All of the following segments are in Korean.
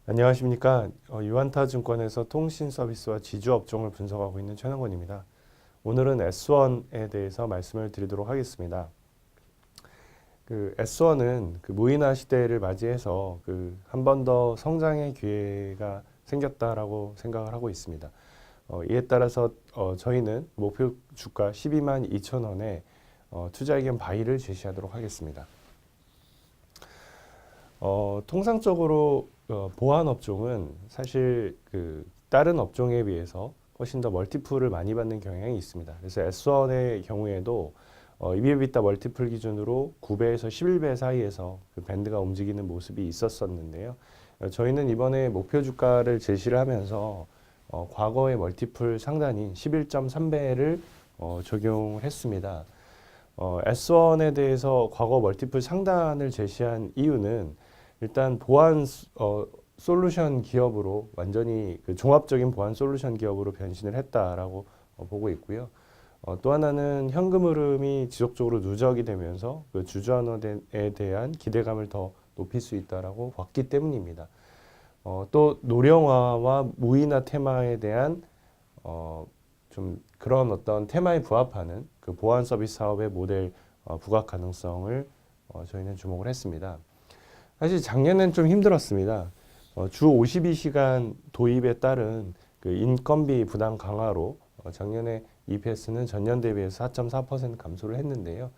안녕하십니까. 유한타증권에서 통신 서비스와 지주 업종을 분석하고 있는 최남건입니다. 오늘은 S1에 대해서 말씀을 드리도록 하겠습니다. S1은 무인화 시대를 맞이해서 한 번 더 성장의 기회가 생겼다라고 생각을 하고 있습니다. 이에 따라서 저희는 목표 주가 12만 2천 원에 투자 의견 바이를 제시하도록 하겠습니다. 통상적으로 보안 업종은 사실 다른 업종에 비해서 훨씬 더 멀티플을 많이 받는 경향이 있습니다. 그래서 S1의 경우에도 EBITA 멀티플 기준으로 9배에서 11배 사이에서 밴드가 움직이는 모습이 있었었는데요. 저희는 이번에 목표 주가를 제시를 하면서 과거의 멀티플 상단인 11.3배를 적용했습니다. S1에 대해서 과거 멀티플 상단을 제시한 이유는 일단 보안 솔루션 기업으로 완전히 종합적인 보안 솔루션 기업으로 변신을 했다라고 보고 있고요. 또 하나는 현금 흐름이 지속적으로 누적이 되면서 주주환원에 대한 기대감을 더 높일 수 있다라고 봤기 때문입니다. 또 노령화와 무인화 테마에 대한 좀 그런 어떤 테마에 부합하는 보안 서비스 사업의 모델 부각 가능성을 저희는 주목을 했습니다. 사실 작년엔 좀 힘들었습니다. 주 52시간 도입에 따른 인건비 부담 강화로 작년에 EPS는 전년 대비해서 4.4% 감소를 했는데요.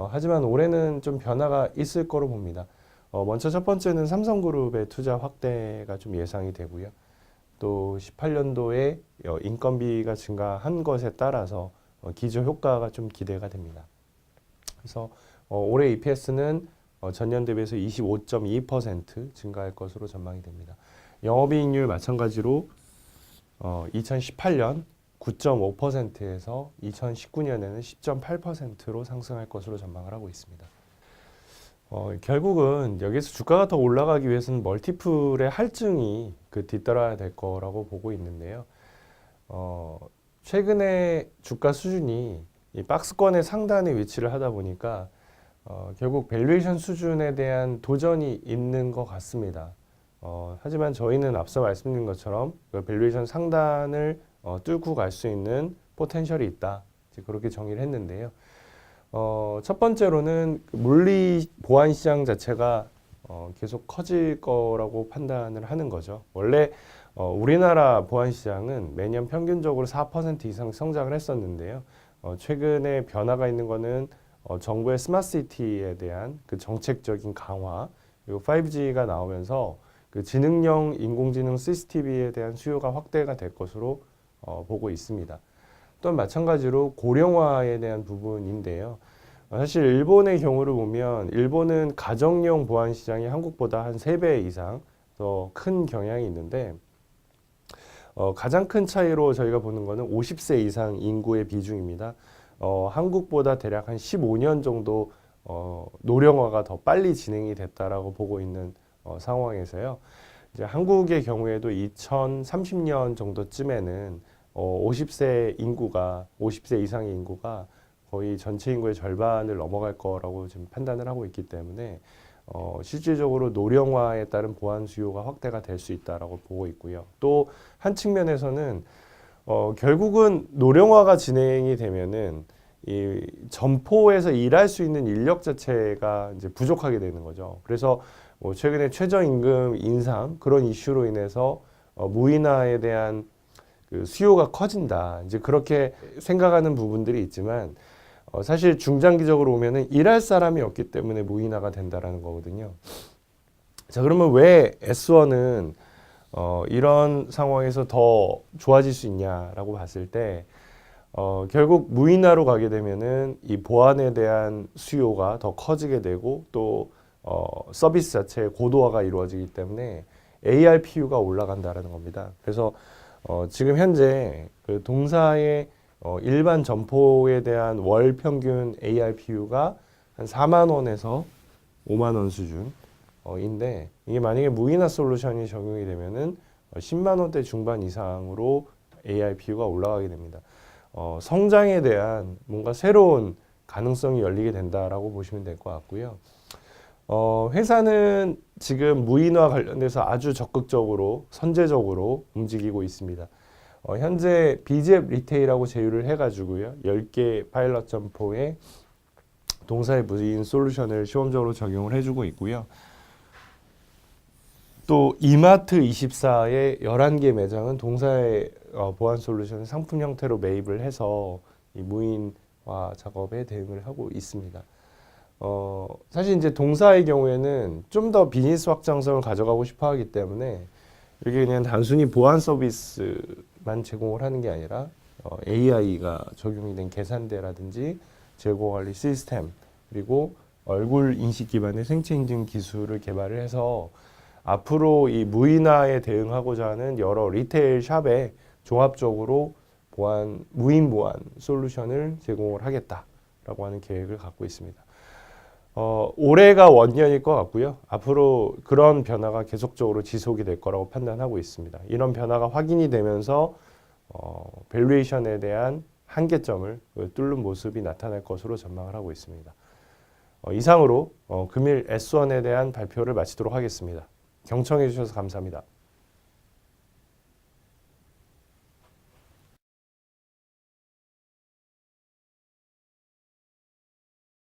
하지만 올해는 좀 변화가 있을 거로 봅니다. 먼저 첫 번째는 삼성그룹의 투자 확대가 좀 예상이 되고요. 또 18년도에 인건비가 증가한 것에 따라서 기저 효과가 좀 기대가 됩니다. 그래서 올해 EPS는 전년 대비해서 25.2% 증가할 것으로 전망이 됩니다. 영업이익률 마찬가지로 2018년 9.5%에서 2019년에는 10.8%로 상승할 것으로 전망을 하고 있습니다. 결국은 여기서 주가가 더 올라가기 위해서는 멀티플의 할증이 뒤따라야 될 거라고 보고 있는데요. 최근에 주가 수준이 이 박스권의 상단에 위치를 하다 보니까 결국 밸류에이션 수준에 대한 도전이 있는 것 같습니다. 하지만 저희는 앞서 말씀드린 것처럼 밸류에이션 상단을 뚫고 갈 수 있는 포텐셜이 있다. 그렇게 정의를 했는데요. 첫 번째로는 물리 보안 시장 자체가 계속 커질 거라고 판단을 하는 거죠. 원래 우리나라 보안 시장은 매년 평균적으로 4% 이상 성장을 했었는데요. 최근에 변화가 있는 거는 정부의 스마트시티에 대한 정책적인 강화, 그리고 5G가 나오면서 지능형 인공지능 CCTV에 대한 수요가 확대가 될 것으로 보고 있습니다. 또한 마찬가지로 고령화에 대한 부분인데요. 사실 일본의 경우를 보면 일본은 가정용 보안 시장이 한국보다 한 3배 이상 더 큰 경향이 있는데 가장 큰 차이로 저희가 보는 거는 50세 이상 인구의 비중입니다. 한국보다 대략 한 15년 정도 노령화가 더 빨리 진행이 됐다라고 보고 있는 상황에서요. 이제 한국의 경우에도 2030년 정도쯤에는 50세 이상의 인구가 거의 전체 인구의 절반을 넘어갈 거라고 지금 판단을 하고 있기 때문에 실질적으로 노령화에 따른 보안 수요가 확대가 될 수 있다라고 보고 있고요. 또 한 측면에서는 결국은 노령화가 진행이 되면은 이 점포에서 일할 수 있는 인력 자체가 이제 부족하게 되는 거죠. 그래서 최근에 최저임금 인상 그런 이슈로 인해서 무인화에 대한 수요가 커진다. 이제 그렇게 생각하는 부분들이 있지만 사실 중장기적으로 보면은 일할 사람이 없기 때문에 무인화가 된다라는 거거든요. 자, 그러면 왜 S1은 이런 상황에서 더 좋아질 수 있냐라고 봤을 때 결국 무인화로 가게 되면은 이 보안에 대한 수요가 더 커지게 되고 또 서비스 자체의 고도화가 이루어지기 때문에 ARPU가 올라간다라는 겁니다. 그래서 지금 현재 동사의 일반 점포에 대한 월 평균 ARPU가 한 4만 원에서 5만 원 수준인데 이게 만약에 무인화 솔루션이 적용이 되면은 10만 원대 중반 이상으로 ARPU가 올라가게 됩니다. 성장에 대한 뭔가 새로운 가능성이 열리게 된다라고 보시면 될 것 같고요. 회사는 지금 무인화 관련돼서 아주 적극적으로 선제적으로 움직이고 있습니다. 현재 BGF 리테일하고 제휴를 해가지고요. 10개 파일럿 점포에 동사의 무인 솔루션을 시험적으로 적용을 해주고 있고요. 또 이마트24의 11개 매장은 동사의 보안 솔루션 상품 형태로 매입을 해서 이 무인화 작업에 대응을 하고 있습니다. 사실 이제 동사의 경우에는 좀 더 비즈니스 확장성을 가져가고 싶어 하기 때문에 이렇게 그냥 단순히 보안 서비스만 제공을 하는 게 아니라 AI가 적용이 된 계산대라든지 재고 관리 시스템 그리고 얼굴 인식 기반의 생체 인증 기술을 개발을 해서 앞으로 이 무인화에 대응하고자 하는 여러 리테일 샵에 종합적으로 무인 보안 솔루션을 제공을 하겠다라고 하는 계획을 갖고 있습니다. 올해가 원년일 것 같고요. 앞으로 그런 변화가 계속적으로 지속이 될 거라고 판단하고 있습니다. 이런 변화가 확인이 되면서 밸류에이션에 대한 한계점을 뚫는 모습이 나타날 것으로 전망을 하고 있습니다. 이상으로 금일 S1에 대한 발표를 마치도록 하겠습니다. 경청해 주셔서 감사합니다.